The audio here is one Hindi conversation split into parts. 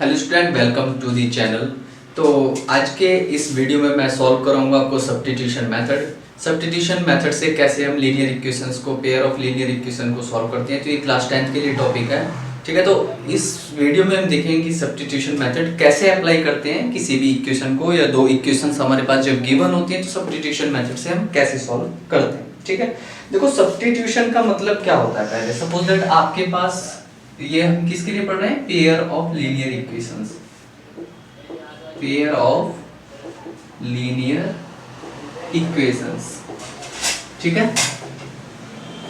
Hello student, welcome to the channel. तो आज के इस वीडियो में मैं सॉल्व कराऊंगा आपको सब्स्टिट्यूशन मेथड। सब्स्टिट्यूशन मेथड से कैसे हम लीनियर इक्वेशंस को, पेयर ऑफ लीनियर इक्वेशन को सॉल्व करते हैं। तो ये क्लास 10th के लिए टॉपिक है, ठीक है। तो इस वीडियो में हम देखेंगे कि सब्स्टिट्यूशन मेथड कैसे अप्लाई करते हैं किसी भी इक्वेशन को, या दो इक्वेशंस हमारे पास जब गिवन होती हैं तो सब्स्टिट्यूशन मेथड से हम कैसे सॉल्व करते हैं, ठीक है। देखो, सब्स्टिट्यूशन का मतलब क्या होता है। पहले सपोज दैट आपके पास, ये हम किसके लिए पढ़ रहे हैं, pair of linear equations, pair of linear equations, ठीक है।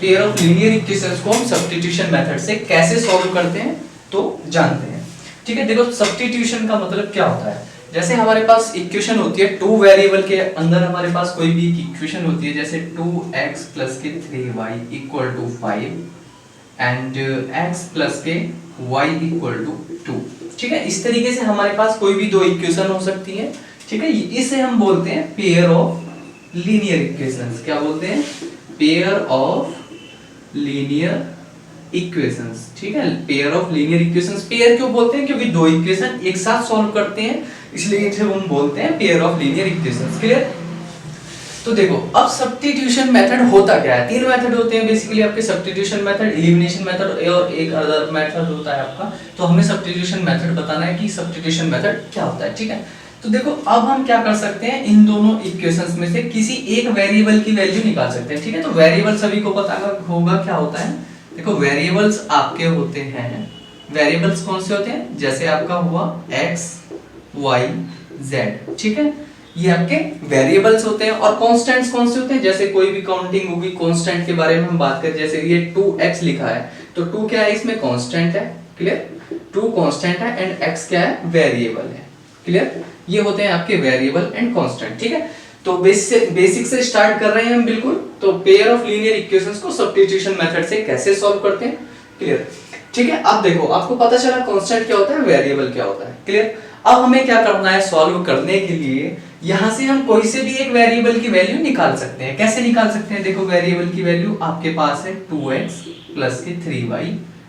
पेयर ऑफ लीनियर इक्वेशंस को हम सब्स्टिट्यूशन मेथड से कैसे सॉल्व करते हैं तो जानते हैं, ठीक है। देखो, सब्स्टिट्यूशन का मतलब क्या होता है। जैसे हमारे पास इक्वेशन होती है, टू वेरिएबल के अंदर हमारे पास कोई भी इक्वेशन होती है, जैसे 2x + 3y = 5 and x + y = 2, ठीक है। इस तरीके से हमारे पास कोई भी दो इक्वेशन हो सकती है, ठीक है। इसे हम बोलते हैं पेयर ऑफ लीनियर इक्वेशंस। क्या बोलते हैं? पेयर ऑफ लीनियर इक्वेशंस, ठीक है। Pair of linear equations pair क्यों बोलते हैं? क्योंकि दो इक्वेशन एक साथ सॉल्व करते हैं, इसलिए इसे हम बोलते हैं pair of linear equations. Clear? तो देखो, अब सब्स्टिट्यूशन मेथड होता क्या है। तीन मेथड होते हैं बेसिकली आपके, सब्स्टिट्यूशन मेथड, एलिमिनेशन मेथड और एक अदर मेथड होता है आपका। तो हमें सब्स्टिट्यूशन मेथड बताना है कि सब्स्टिट्यूशन मेथड क्या होता है, ठीक है। तो देखो, अब हम क्या कर सकते हैं, इन दोनों इक्वेशंस में से किसी एक वेरिएबल की वैल्यू निकाल सकते हैं, ठीक है। तो वेरिएबल सभी को पता होगा क्या होता है। देखो, वेरिएबल्स आपके होते हैं, वेरिएबल्स कौन से होते हैं, जैसे आपका हुआ x y z, ठीक है। ये आपके वेरिएबल्स होते हैं। और कांस्टेंट्स कौन से होते हैं, जैसे कोई भी काउंटिंग होगी, कांस्टेंट के बारे में हम बात करें, जैसे ये 2x लिखा है तो 2 क्या है, इसमें कांस्टेंट है। क्लियर? 2 कांस्टेंट है एंड x क्या है, वेरिएबल है। क्लियर? ये होते हैं आपके वेरिएबल एंड कांस्टेंट, ठीक है। तो बेसिक से स्टार्ट कर रहे हैं हम, बिल्कुल। तो पेयर ऑफ लीनियर इक्वेशंस को सब्स्टिट्यूशन मेथड से कैसे सॉल्व करते हैं, क्लियर, ठीक है। अब देखो, आपको पता चला कांस्टेंट क्या होता है, वेरिएबल क्या होता है, क्लियर। अब हमें क्या करना है, सॉल्व करने के लिए यहां से हम कोई से भी एक वेरिएबल की वैल्यू निकाल सकते हैं। कैसे निकाल सकते हैं? देखो, वेरिएबल की वैल्यू आपके पास है 2x + 3y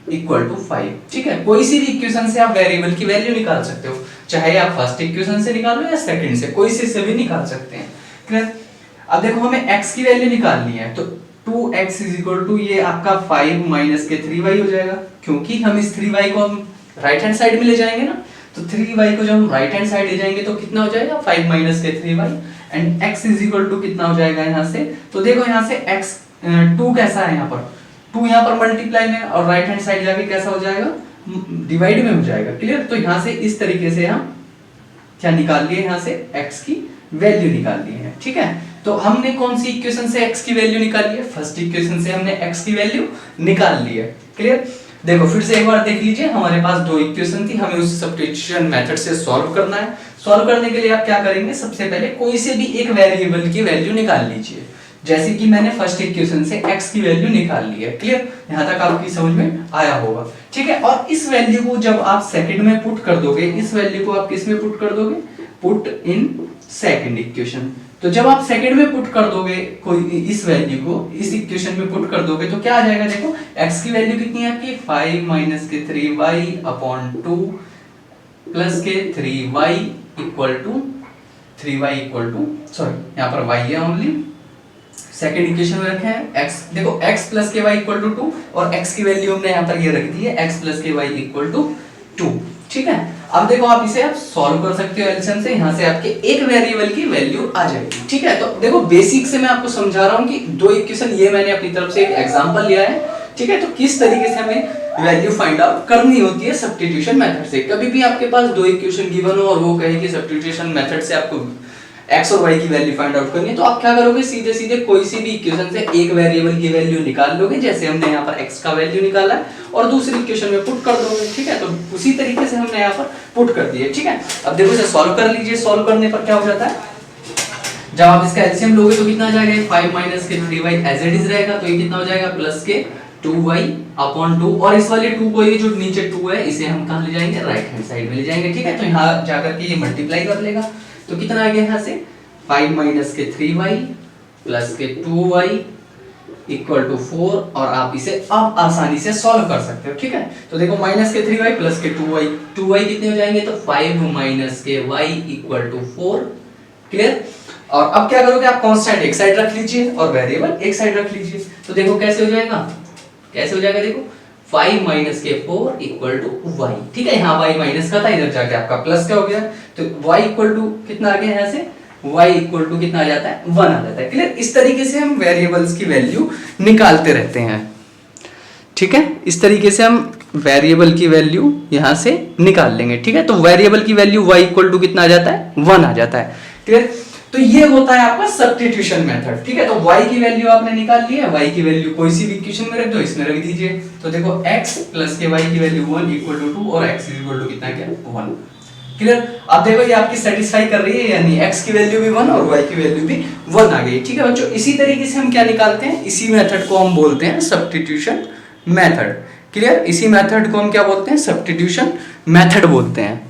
= 5, ठीक है। कोई सी भी इक्वेशन से आप वेरिएबल की वैल्यू निकाल सकते हो, चाहे आप फर्स्ट इक्वेशन से निकालो या सेकंड से, कोई से भी निकाल सकते हैं, क्लियर। अब देखो, हमें x की वैल्यू निकालनी है, तो 2x = ये आपका 5 - 3y हो जाएगा, क्योंकि हम इस 3y को हम राइट हैंड साइड में ले जाएंगे ना। तो 3y को जब हम राइट हैंड साइड ले जाएंगे तो कितना हो जाएगा, 5 - 3y एंड x = कितना हो जाएगा यहाँ से। तो देखो, यहाँ से x 2 कैसा है, यहाँ पर 2 यहाँ पर मल्टीप्लाई में, और राइट हैंड साइड जाके कैसा हो जाएगा, डिवाइड में हो जाएगा। क्लियर? तो यहाँ से इस तरीके से हम क्या निकाल लिए, यहाँ से x की वैल्यू निकाल ली है, ठीक है। तो हमने कौन सी इक्वेशन से x की वैल्यू निकाली है, फर्स्ट इक्वेशन से हमने x की वैल्यू निकाल ली है। क्लियर? देखो, फिर से एक बार देख लीजिए, हमारे पास दो इक्वेशन थी, हमें उस सब्स्टिट्यूशन मेथड से सॉल्व करना है। सॉल्व करने के लिए आप क्या करेंगे, सबसे पहले कोई से भी एक वेरिएबल की वैल्यू निकाल लीजिए। जैसे कि मैंने फर्स्ट इक्वेशन से x की वैल्यू निकाल ली है। क्लियर? यहां तक आपकी समझ में आया होगा, ठीक है। और इस वैल्यू को जब आप सेकंड में पुट कर दोगे, इस वैल्यू को आप किस में पुट कर दोगे, पुट इन सेकंड इक्वेशन। तो जब आप सेकंड में पुट कर दोगे कोई इस वैल्यू को इस इक्वेशन में पुट कर दोगे तो क्या आ जाएगा, देखो, x की वैल्यू कितनी है आपकी, 5 - 3y/2 + 3y सॉरी, यहाँ पर y है ओनली, सेकंड इक्वेशन में रखे हैं x। देखो, x + ky = 2 और x की वैल्यू हमने यहाँ पर ये रख दी है, x + ky = 2, ठीक है। अब देखो, आप इसे आप सॉल्व कर सकते हो एलसीएम से, यहाँ से आपके एक वेरिएबल की वैल्यू आ जाएगी, ठीक है। तो देखो, बेसिक से मैं आपको समझा रहा हूँ कि दो इक्वेशन, ये मैंने अपनी तरफ से एक एग्जांपल लिया है, ठीक है। तो किस तरीके से हमें वैल्यू फाइंड आउट करनी होती है सब्स्टिट्यूशन मेथड से। कभी भी आपके पास दो इक्वेशन गिवन हो और वो कहे कि सब्स्टिट्यूशन मेथड से आपको x और y की वैल्यू फाइंड आउट करनी है, तो आप क्या करोगे, सीधे सीधे कोई सी भी इक्वेशन से एक वेरिएबल की वैल्यू निकाल लोगे, जैसे हमने यहाँ पर x का वैल्यू निकाला है, और दूसरी इक्वेशन में पुट कर दोगे, ठीक है। तो उसी तरीके से हमने यहाँ पर पुट कर दिए, ठीक है। अब देखो, इसे सॉल्व कर लीजिए। सॉल्व करने पर क्या हो जाता है, जब आप इसका एलसीएम लोगे तो कितना आ जाएगा, 5 - 3y एज इट इज रहेगा, तो ये कितना हो जाएगा, + 2y/2। और इस वाले 2 को, ये जो नीचे 2 है, इसे हम कहाँ ले जाएंगे, राइट हैंड साइड में ले जाएंगे, ठीक है। तो यहाँ जाकर के ये मल्टीप्लाई कर लेगा, तो कितना आ गया यहाँ से, 5 - 3y + 2y इक्वल टू 4 और आप इसे अब आसानी से सॉल्व कर सकते हो, ठीक है। तो देखो माइनस के 3y प्लस के 2y कितने हो जाएंगे, तो 5 माइनस के y इक्वल टू 4, क्लियर। और अब क्या करोगे, आप कांस्टेंट एक साइड रख लीजिए और वेरिएबल एक साइड रख लीजिए। तो देखो कैसे हो जाएगा, कैसे हो जाएगा, देखो 5 माइनस के 4 इक्वल टू y, ठीक है। यहाँ y माइनस का था, इधर जाके आपका प्लस क्या हो गया, तो y इक्वल टू कितना आ गया, यहाँ से y इक्वल टू कितना आ जाता है, 1 आ जाता है, क्लियर। इस तरीके से हम वेरिएबल्स की वैल्यू निकालते रहते हैं, ठीक है। इस तरीके से हम वेरिएबल की वैल्यू यहाँ से निकाल लेंगे, ठीक है। तो वेरिएबल की वैल्यू y इक्वल टू कितना आ जाता है, 1 आ जाता है, क्लियर। तो ये होता है आपका सब्स्टिट्यूशन मेथड, ठीक है। तो y की वैल्यू आपने निकाल ली है, y की वैल्यू कोई सी भी इक्वेशन में रख दो, इसमें रख दीजिए। तो देखो x प्लस के y की वैल्यू 1 इक्वल टू 2 और x इक्वल टू कितना क्या, 1, क्लियर। अब देखो ये आपकी सेटिस्फाई कर रही है, यानी x की वैल्यू भी 1 और y की वैल्यू भी 1 आ गई, ठीक है बच्चों। इसी तरीके से हम क्या निकालते हैं, इसी मेथड को हम बोलते हैं सब्स्टिट्यूशन मेथड, क्लियर। इसी मेथड को हम क्या बोलते हैं, सब्स्टिट्यूशन मेथड बोलते हैं।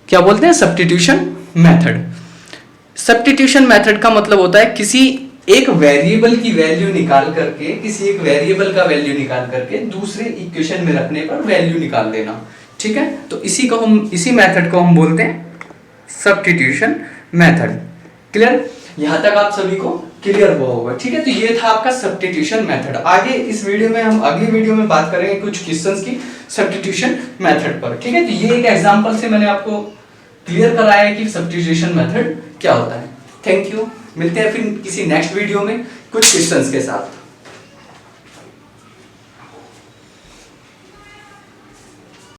क्या बोलते हैं, सब्स्टिट्यूशन मेथड। सब्स्टिट्यूशन मेथड का मतलब होता है किसी एक वेरिएबल की वैल्यू निकाल करके, किसी एक वेरिएबल का वैल्यू निकाल करके दूसरे इक्वेशन में रखने पर वैल्यू निकाल देना, ठीक है। तो इसी मेथड को हम बोलते हैं सब्स्टिट्यूशन मेथड, क्लियर। यहां तक आप सभी को क्लियर हुआ होगा, ठीक है। तो ये था आपका सब्स्टिट्यूशन मेथड। आगे इस वीडियो में हम अगली वीडियो में बात करेंगे कुछ क्वेश्चंस की सब्स्टिट्यूशन मेथड पर, ठीक है। तो ये एक एग्जांपल से मैंने आपको क्लियर कराया है कि सब्स्टिट्यूशन मेथड क्या होता है। थैंक यू, मिलते हैं फिर किसी नेक्स्ट वीडियो में कुछ क्वेश्चंस के साथ।